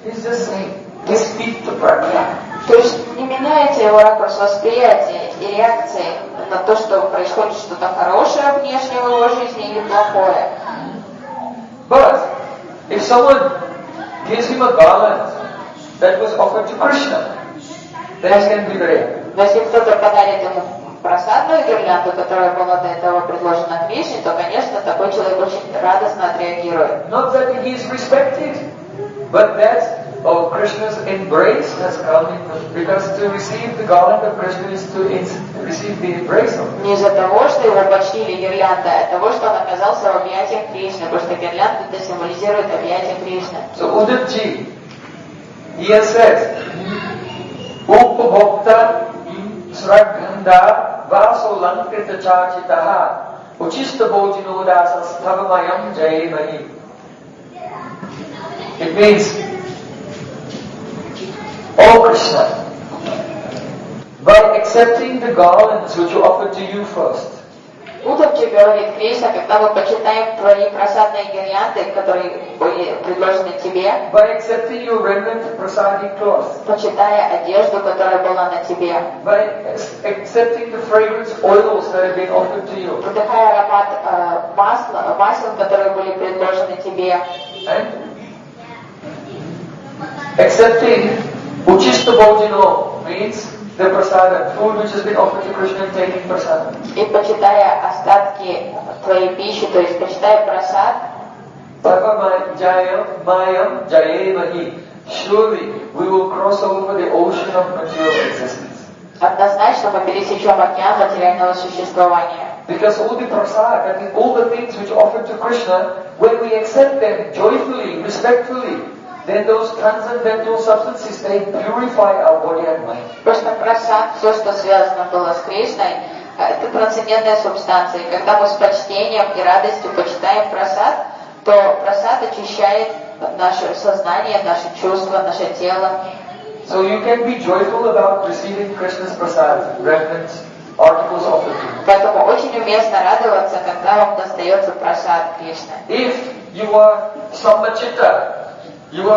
he's just saying, this Sthita-Prajna. То есть не меняется его ракурс восприятия и реакции на то, что происходит что-то хорошее внешне в его жизни или плохое. But if someone gives him a garland that was offered to Krishna, then he can be very happy. Но если кто-то подарит ему просадную гирлянду, которая была до этого предложена Кришне, то, конечно, такой человек очень радостно отреагирует. Not that he is respected, but that Krishna's embrace has come in, because to receive the garland of Krishna is to receive the embrace of Krishna. Не из-за того, что его почтили гирляндой, а от того, что он оказался в объятиях Кришны, потому что гирлянда это символизирует объятия Кришны. So Udavji, he has said, Upabhokta Sraghanda Vasolankrita Chachitaha Uchista Bojinodasa Stavamayam Jayamani. It means, O Krishna, by accepting the garlands which were offered to you first, Удавчи говорит Кришна, когда мы почитаем твои просадные гирлянды, которые были предложены тебе, by accepting your raiment prasadi cloth, почитая одежду, которая была на тебе, by accepting the fragrance oils that have been offered to you, вдыхая аромат масел, которые были предложены тебе, and accepting Uchista Bojino means the prasadam, food which has been offered to Krishna and taking prasadam. И почитая остатки твоей пищи, то есть почитая прасад, Mayam Jayemahi. Surely we will cross over the ocean of material existence. однозначно мы пересечем океан материального существования. Because all the prasad, that is all the things which are offered to Krishna, when we accept them joyfully, respectfully, then those transcendental substances, they purify our body and mind. Просто прасад, все, что связано было с Кришной, это трансцендентная субстанция. И когда мы с почтением и радостью почитаем прасад, то прасад очищает наше сознание, наши чувства, наше тело. So you can be joyful about receiving Krishna's prasad, remnants, articles offered to you. Поэтому очень уместно радоваться, когда вам достается прасад Кришны. If you are sammachita, you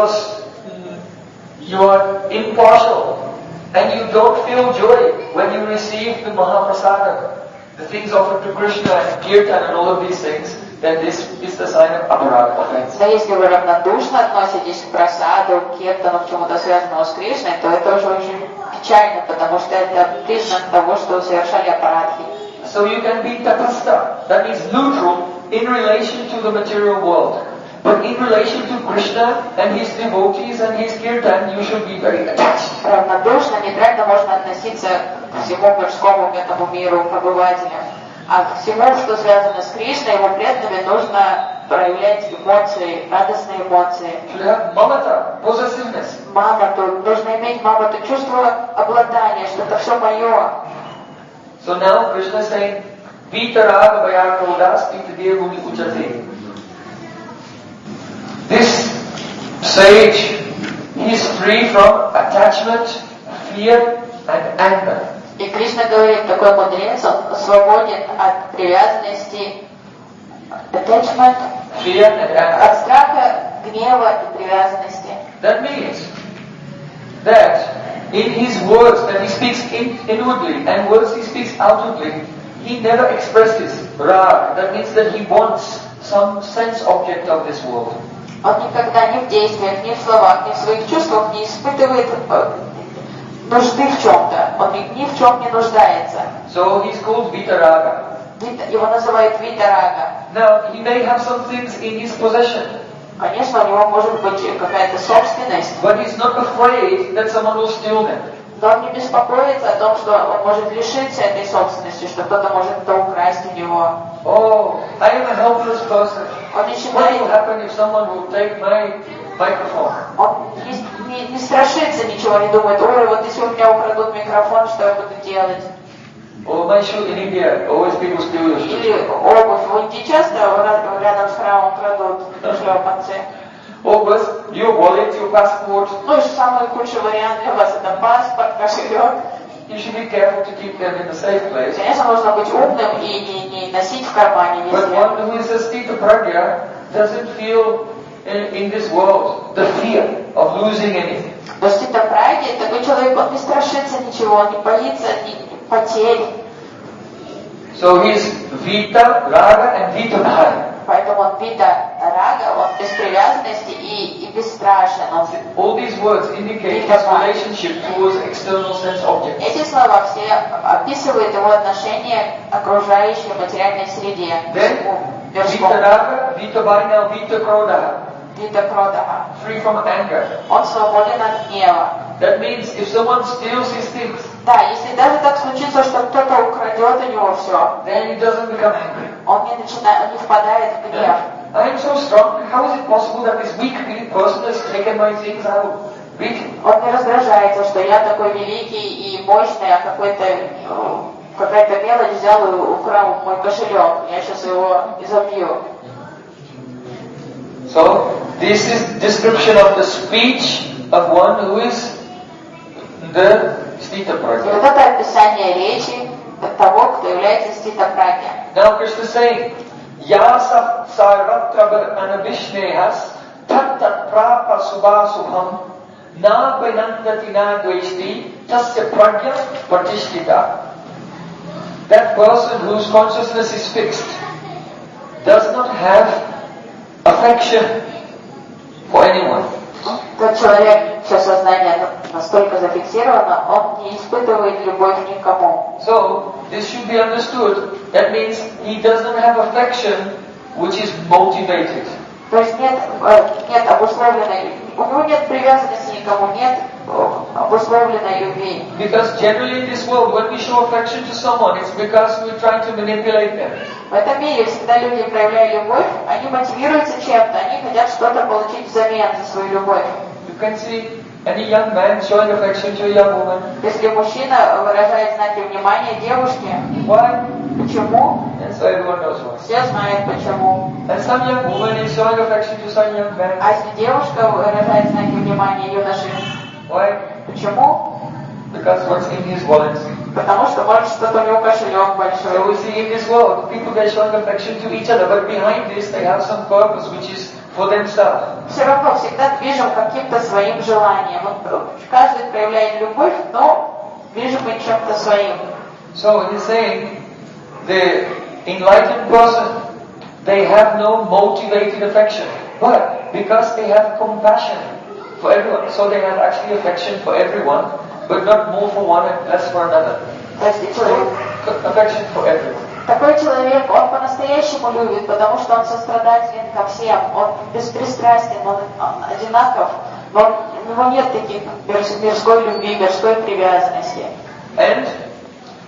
are impartial, and you don't feel joy when you receive the Mahaprasadam, the things offered to Krishna and Kirtan and all of these things, then this is the sign of aparad, offense. Но если вы равнодушно относитесь к прасаду, к киртану, к чему-то связанному с Кришной, то это уже очень печально, потому что это признак того, что вы совершали апарадхи. So you can be tatastha, that means neutral in relation to the material world. But in relation to Krishna and his devotees and his kirtan, you should be very attached. Равнодушно, нейтрально можно относиться к всему мирскому этому миру, к обывателям. А к всему, что связано с Кришной, его преданными, нужно проявлять эмоции, радостные эмоции. Should have mamata, possessiveness. Нужно иметь мамату, чувство обладания, что это все мое. So now Krishna is saying, Vitaraga Vayakodas Pitadevuni Uchate. This sage, he is free from attachment, fear and anger. И Кришна говорит, такой мудрец, он свободен от привязанности, attachment, Fear and anger. от страха, гнева и привязанности. That means that in his words that he speaks inwardly and words he speaks outwardly, he never expresses rag. That means that he wants some sense object of this world. Он никогда ни в действиях, ни в словах, ни в своих чувствах не испытывает нужды в чем-то. Он ни в чем не нуждается. So he's called Vitaraga. Его называют Витарага. Now he may have some things in his possession. Конечно, у него может быть какая-то собственность, But he's not afraid that someone will steal them. но он не беспокоится о том, что он может лишиться этой собственности, что кто-то может это украсть у него. Oh, I am a helpless person. Он не What считает, will happen if someone will take my microphone? он не страшится ничего, не думает, ой, вот если у меня украдут микрофон, что я буду делать? Oh, my shoe in India, always people steal your shoes. Или обувь. В Индии часто рядом с храмом крадут шлепанцы. Oh, but your wallet, your passport, Ну и самый худший вариант для вас это паспорт, кошелек. you should be careful to keep them in a safe place. Конечно, нужно быть умным и не носить в кармане But везде. one who is a Sthita-Prajna doesn't feel in this world the fear of losing anything. Но Sthita-Prajna, такой человек, он не страшится ничего, он не боится потерь. So he's Vita, Raga and Vita Bhai. Поэтому он Вита-Рага, он без привязанности и бесстрашен. Он All these words indicate his relationship towards external sense objects. Эти слова все описывают его отношение к окружающей материальной среде, Then, Vita мирскому. Raga, Vita Bhai, now Vita Krodha, Вита-Кродаха. free from anger. Он свободен от гнева. That means if someone steals his things, Да, если даже так случится, что кто-то украдет у него все, then he doesn't become angry. он не впадает в гнев. I am so strong. How is it possible that this weak person has taken my things? I will beat him. Он не раздражается, что я такой великий и мощный, а какая-то мелочь взял и украл мой кошелек. Я сейчас его изобью. So, this is description of the speech of one who is the И Sthita-Prajna. вот это описание речи того, кто является Sthita-Prajna. Now Krishna is saying, Yasa sarvatra anabhishnehas tat prapa subhasubham na benandati na dveshti tasya prajna pratishtita. That person whose consciousness is fixed does not have affection for anyone. Тот человек, чье сознание настолько зафиксировано, он не испытывает любовь к никому. So, this should be understood. That means he doesn't have affection which is motivated. То есть нет обусловленной, у него нет привязанности никому, нет обусловленной любви. Because generally in this world, when we show affection to someone, it's because we're trying to manipulate them. В этом мире всегда люди, проявляя любовь, они мотивируются чем-то, они хотят что-то получить взамен за свою любовь. You can see any young man showing affection to a young woman. Если мужчина выражает знаки внимания девушке, Why? почему? And so everyone knows why. Все знают почему. And some young woman is showing affection to some young man. А если девушка выражает знаки внимания юноше, Why? почему? Because what's in his wallet. Потому что может что-то у него кошелек So большой. we see in this world, people they're showing affection to each other, but behind this they have some purpose which is for themselves. Все равно всегда движем каким-то своим желанием. Вот каждый проявляет любовь, но движем мы чем-то своим. So he's saying, the enlightened person, they have no motivated affection. But because they have compassion for everyone, so they have actually affection for everyone, but not more for one and less for another. То есть человек, Affection for everyone. такой человек, он по-настоящему любит, потому что он сострадателен ко всем, он беспристрастен, он одинаков, но у него нет таких мирской любви, мирской привязанности. And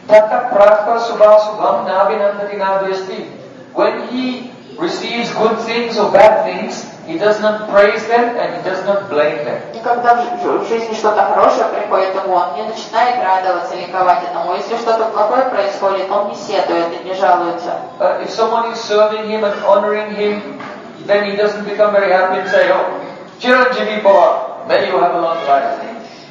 Tata Praka Subha Subham Nabhinandati Nabhyasti. When he receives good things or bad things, he does not praise them and he does not blame them. И когда в жизни что-то хорошее приходит ему, он не начинает радоваться, ликовать этому. Если что-то плохое происходит, он не сетует и не жалуется. If someone is serving him and honoring him, then he doesn't become very happy and say, "Oh, Chiranjeevi Bhava, may you have a long life."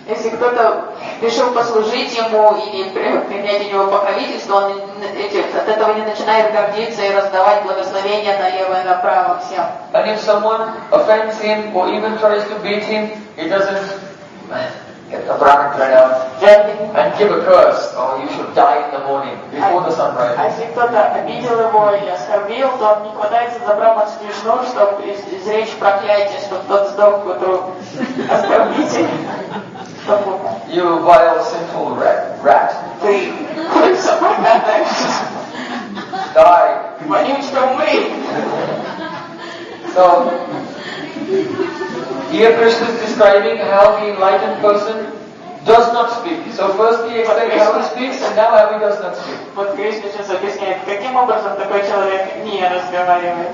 Если кто-то решил послужить ему или принять у него покровительство, он от этого не начинает гордиться и раздавать благословения налево и направо всем. And if someone offends him or even tries to beat him, he doesn't get the Brahmin pranam and give a curse, or you should die in the morning before the sun А rises. если кто-то обидел его или оскорбил, то он не хватается за браманский шнур, чтобы изречь проклятие, чтобы тот сдох к утру. Оскорбитель. You vile sinful rat. Ты крыса проклятая. Die. Вонючка, умри. So, here Krishna is describing how the enlightened person does not speak. So first he explains how he speaks and now how he does not speak. Вот Кришна сейчас объясняет, каким образом такой человек не разговаривает.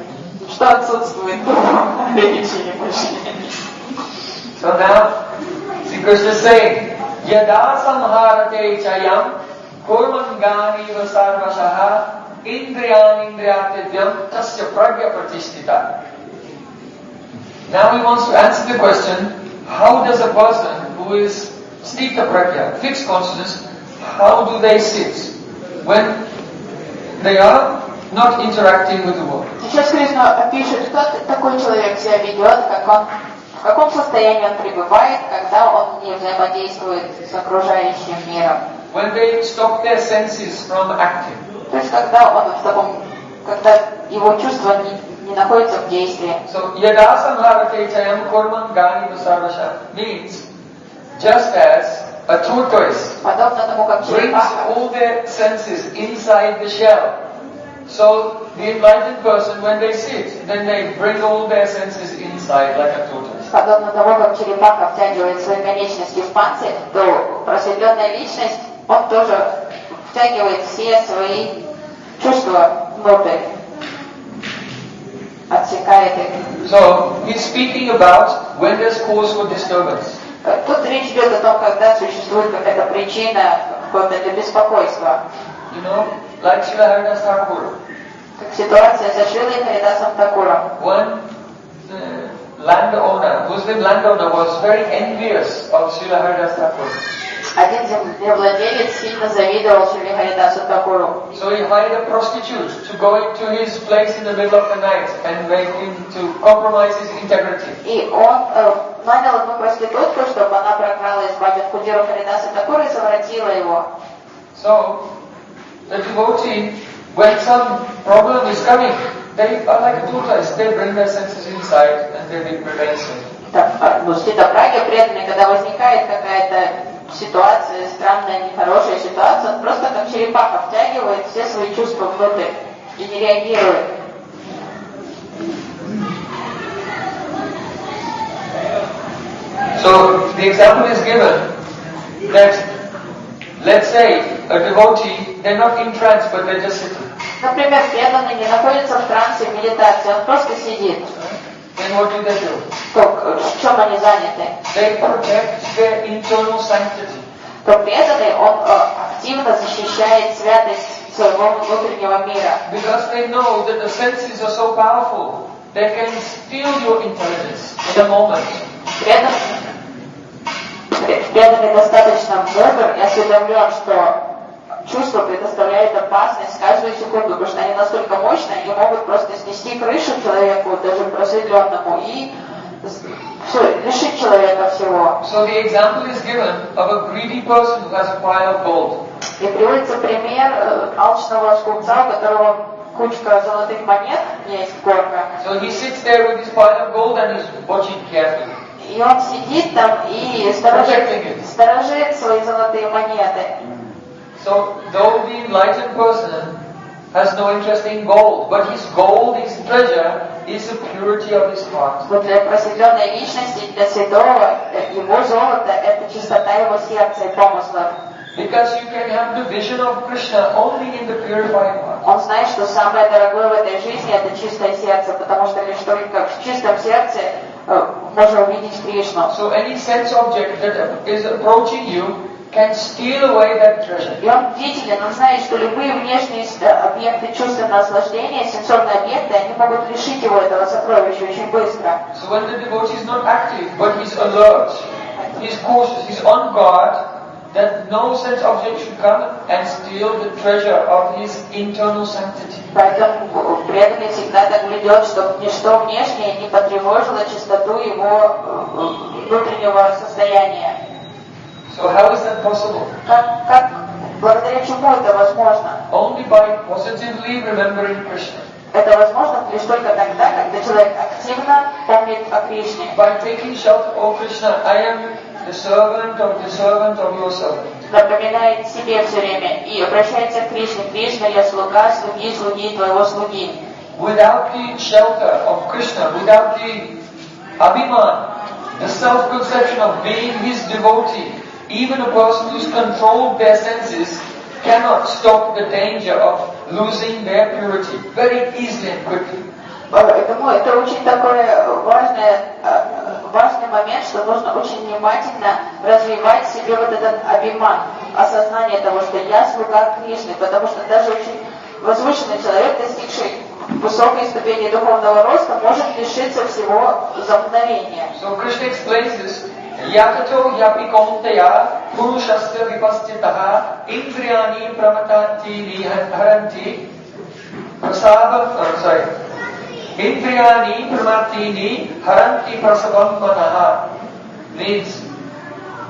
Что отсутствует в речи и мышлении. So now, Sri Krishna is saying, Yada samharate chayam kurmangani vasarvasaha indriyam indriyatyam tasya pragya pratishtita. Now he wants to answer the question, how does a person who is Sthita-Prajna, fixed consciousness, how do they sit when they are not interacting with the world? Сейчас Кришна опишет, как такой человек себя ведет, в каком состоянии он пребывает, когда он не взаимодействует с окружающим миром. When they stop their senses from acting. То есть когда его чувства не находятся в действии. So, yada samharate chayam kurmangani vasarvasha means just as a tortoise Подобно тому, как brings черепаха. all their senses inside the shell. So the enlightened person, when they sit, then they bring all their senses inside like a tortoise. Подобно тому, как черепаха втягивает свои конечности в панцирь, то просветленная личность, он тоже втягивает все свои чувства внутрь, отсекает их. So he's speaking about when there's cause for disturbance. Тут речь идет о том, когда существует какая-то причина какого-то беспокойства. You know, like Srila Haridas Thakur. Как ситуация со Шрилой Харидасом Такуром. One landowner, Muslim landowner, was very envious of Srila Haridas Thakur. Один землевладелец сильно завидовал Шриле Харидасу Такуру. So he hired a prostitute to go into his place in the middle of the night and make him to compromise his integrity. И он нанял одну проститутку, чтобы она прокралась в баджан-кудиру Харидаса Такура и совратила его. So the devotee, when some problem is coming, they are like a tortoise. They bring their senses inside and they remain safe. Sthita-Prajna преданный, когда возникает какая-то ситуация, странная, нехорошая ситуация, он просто как черепаха втягивает все свои чувства внутрь и не реагирует. So the example is given that, let's say, a devotee, they're not in trance, but they're just sitting. Например, преданный не находится в трансе, в медитации, он просто сидит. Then what do they do? В чем они заняты? They protect their internal sanctity. То преданный, он активно защищает святость своего внутреннего мира. Because they know that the senses are so powerful, they can steal your intelligence in a moment. Преданный достаточно мудр и осведомлен, что чувство предоставляет опасность каждую секунду, потому что они настолько мощные, они могут просто снести крышу человеку, даже просветленному, и лишить человека всего. So the example is given of a greedy person who has a pile of gold. И приводится пример алчного скупца, у которого кучка золотых монет есть, горка. So he sits there with his pile of gold and he's watching carefully. И он сидит там и сторожит свои золотые монеты. So though the enlightened person has no interest in gold, but his gold, his treasure, is the purity of his heart. Вот для просветленной личности, для святого, его золото — это чистота его сердца и помыслов. Because you can have the vision of Krishna only in the purified heart. Он знает, что самое дорогое в этой жизни — это чистое сердце, потому что лишь только в чистом сердце можно увидеть Кришну. So any sense object that is approaching you can steal away that treasure. И он бдителен, он знает, что любые внешние объекты чувственного наслаждения, сенсорные объекты, они могут лишить его этого сокровища очень быстро. So when the devotee is not active, but he's alert, he's cautious, he's on guard, that no sense object should come and steal the treasure of his internal sanctity. Поэтому преданный всегда так ведет, чтобы ничто внешнее не потревожило чистоту его внутреннего состояния. So how is that possible? Благодаря чему это возможно? Only by positively remembering Krishna. Это возможно лишь только тогда, когда человек активно помнит о Кришне. By taking shelter, oh Krishna, I am the servant of your servant. Напоминает себе все время и обращается к Кришне. Кришна, я слуга, слуги твоего слуги. Without the shelter of Krishna, without the abhiman, the self-conception of being his devotee, even a person who's controlled their senses cannot stop the danger of losing their purity very easily and quickly. Поэтому это очень такой важный момент, что нужно очень внимательно развивать в себе вот этот абиман, осознание того, что я слуга Кришны, потому что даже очень возвышенный человек, достигший высокой ступени духовного роста, может лишиться всего за мгновение. So Krishna explains this. Yakato yapi konteya purushasya vipastitaha indriyani pramatati haranti Indriyani pramatini haranti prasavam manaha. Means,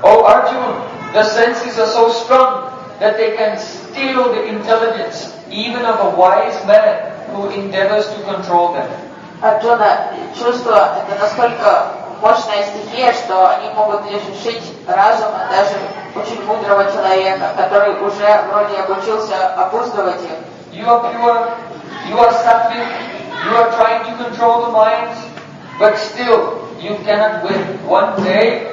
oh Arjuna, the senses are so strong that they can steal the intelligence even of a wise man who endeavors to control them. Арджуна, чувство — это настолько мощная стихия, что они могут лишить разума даже очень мудрого человека, который уже вроде обучился обуздывать их. You are pure, you are sattvic, you are trying to control the minds, but still you cannot win. One day,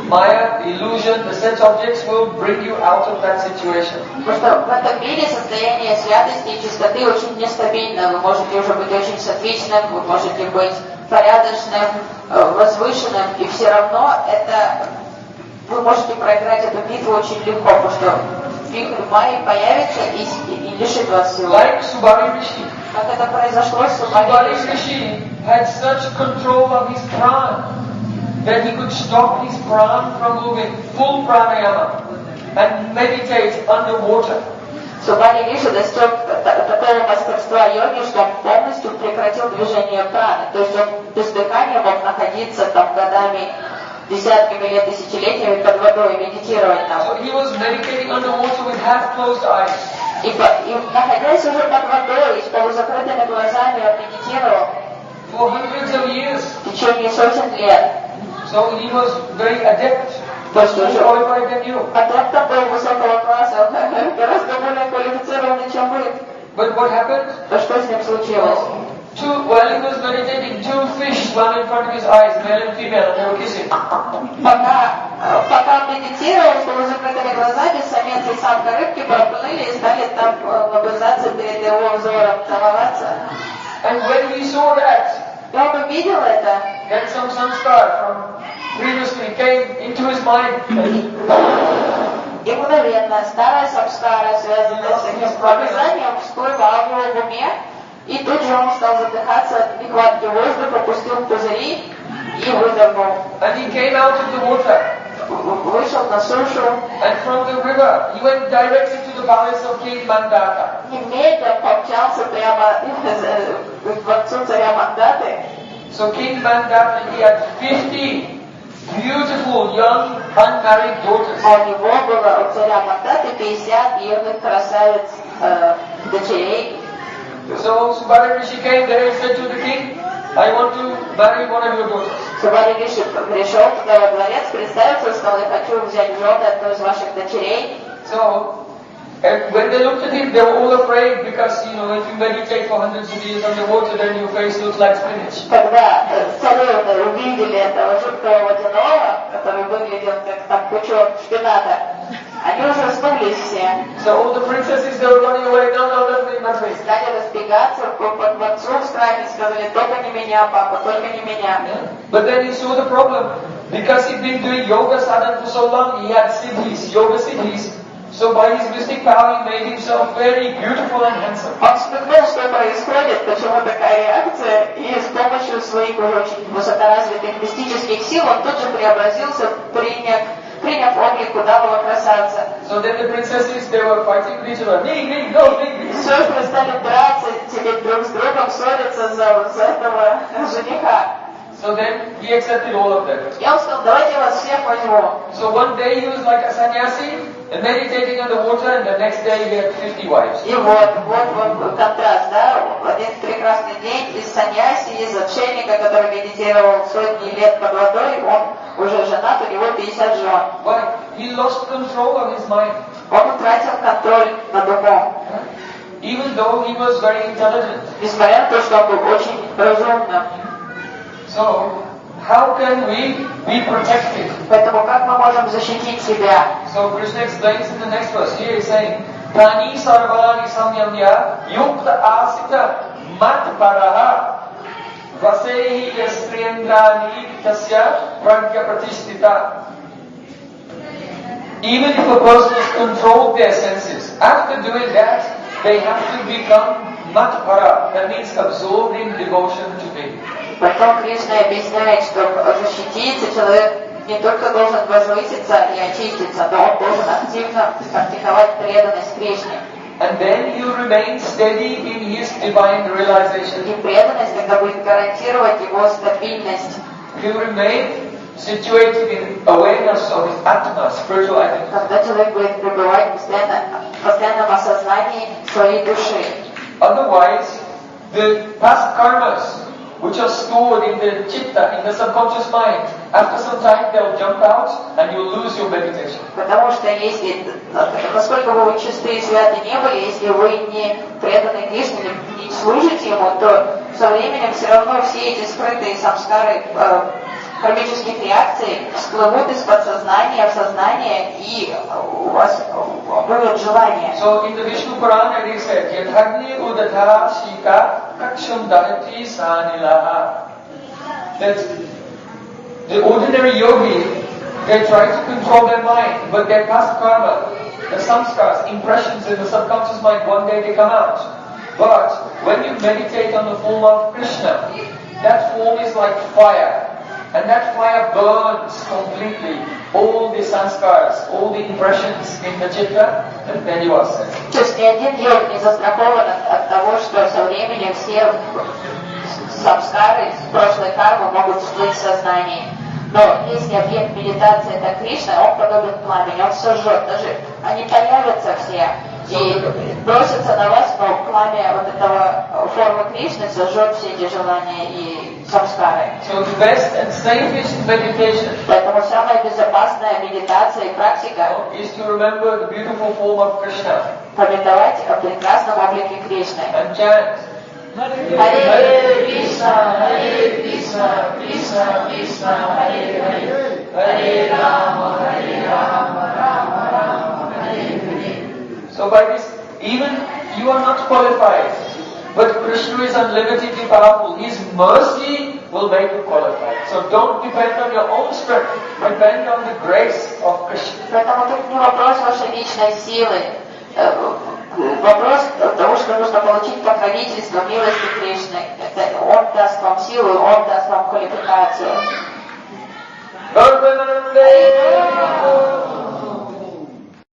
Maya, the illusion, the sense objects will bring you out of that situation. Потому что в этом мире состояние святости и чистоты очень нестабильно. Вы можете уже быть очень сатвичным, вы можете быть порядочным, возвышенным, и все равно это вы можете проиграть эту битву очень легко, потому что вихрь Майи появится и лишит вас всего. Like Subari Rishi. Как это произошло с Subari Rishi had such control of his prana that he could stop his prana from moving, full pranayama, and meditate underwater. Субари Риши достиг такого мастерства йоги, что он полностью прекратил движение праны. То есть он без дыхания мог находиться там годами, десятками лет, тысячелетиями под водой, медитировать там. So he was meditating underwater with half-closed eyes. И находясь уже под водой, с полузакрытыми глазами, он медитировал for hundreds of years. в течение сотен лет. So he was very adept, much more qualified than you. Адептом был высокого класса, гораздо более квалифицированный, чем вы. But what happened? А что с ним случилось? While he was meditating, two fish swam in front of his eyes, male and female, and they were kissing. Пока он медитировал, с полузакрытыми глазами, самец и самка рыбки проплыли и стали там лобызаться перед его взором, целоваться. And when he saw that, И он увидел это, then some samskar from previously came into his mind. и мгновенно старая самскара, связанная с этим лобызанием, всплыла в его уме, и тут же он стал задыхаться от нехватки воздуха, пустил пузыри и выдохнул. And he came out of the water. Вышел на сушу. And from the river, he went directly to the palace of King Mandata. Немедленно помчался прямо к дворцу царя Мандаты. So King Mandata, he had 50 beautiful young unmarried daughters. А у него было у царя Мандаты 50 юных красавиц дочерей. So Subali Rishi came there and said to the king, I want to marry one of your daughters. Субали Риши пришел туда во дворец, представился, сказал, я хочу взять в жены одну из ваших дочерей. So, and when they looked at him, they were all afraid because, if you meditate for hundreds of years underwater, then your face looks like spinach. Когда царевны увидели этого жуткого водяного, который выглядел как там пучок шпината, они ужаснулись все. So all the princesses, they were running away, no, not me. Стали разбегаться по дворцу в страхе, сказали, только не меня, папа, только не меня. But then he saw the problem. Because he'd been doing yoga sadhana for so long, he had siddhis, yoga siddhis. So by his mystic power, he made himself very beautiful and handsome. Он смекнул, что происходит, почему такая реакция, и с помощью своих уже очень высокоразвитых мистических сил он тут же преобразился, приняв облик удалого красавца. So then the princesses, they were fighting with each other. Me, no, me. Сестры стали драться, теперь друг с другом ссориться за этого жениха. So then he accepted all of them. И он сказал, давайте я вас всех возьму. So one day he was like a sannyasi, meditating on the water, and the next day he had 50 wives. И вот контраст, да, в один прекрасный день из саньяси, из отшельника, который медитировал сотни лет под водой, он уже женат, у него 50 жен. Why? He lost control of his mind. Он утратил контроль над умом. Even though he was very intelligent. Несмотря на то, что он был очень разумным. So, how can we be protected? Поэтому как мы можем защитить себя? So Krishna explains in the next verse. Here he's saying, Tani sarvani samyamya yukta asita matparaha vasehi yastriendrani tasya pragya pratishtita. Even if a person has controlled their senses, after doing that, they have to become matpara. That means absorbed in devotion to me. Потом Кришна объясняет, что защититься человек не только должен возвыситься и очиститься, но он должен активно практиковать преданность Кришне. And then you remain steady in his divine realization. И преданность тогда будет гарантировать его стабильность. You remain situated in awareness of his Atma, spiritual identity. Когда человек будет пребывать в постоянном осознании своей души. Otherwise, the past karmas, which are stored in the chitta, in the subconscious mind, after some time they'll jump out and you'll lose your meditation. Потому что если, поскольку вы чистые и святы не были, если вы не преданы Кришне или не служите Ему, то со временем все равно все эти скрытые самскары кармических реакций всплывут из подсознания в сознание, и у вас будет желание. So in the Vishnu Purana it is said, Yadhagni udata shika kaksham dahati sanilaha. That the ordinary yogi, they try to control their mind, but their past karma, the samskars, impressions in the subconscious mind, one day they come out. But when you meditate on the form of Krishna, that form is like fire. And that fire burns completely all the sanskars, all the impressions in the chitta, and then you are set. То есть ни один йог не застрахован от того, что со временем все самскары из прошлой кармы могут всплыть в сознании. Но если объект медитации это Кришна, он подобен пламени, он сожжет, даже они появятся все. и бросится на вас, но пламя вот этого формы Кришны сожжет все эти желания и самскары. So the best and safest meditation Поэтому самая безопасная медитация и практика is to remember the beautiful form of Krishna памятовать о прекрасном облике Кришны. and chant. Харе Кришна, Харе Кришна, Кришна Кришна, Харе Харе, Харе Рама, Рама Рама, Харе Харе. So by this, even you are not qualified, but Krishna is unlimitedly powerful. His mercy will make you qualified. So don't depend on your own strength. Depend on the grace of Krishna. Поэтому тут не вопрос вашей личной силы, вопрос того, что нужно получить покровительство, милости Кришны. Это Он даст вам силу, Он даст вам квалификацию. Garbhanande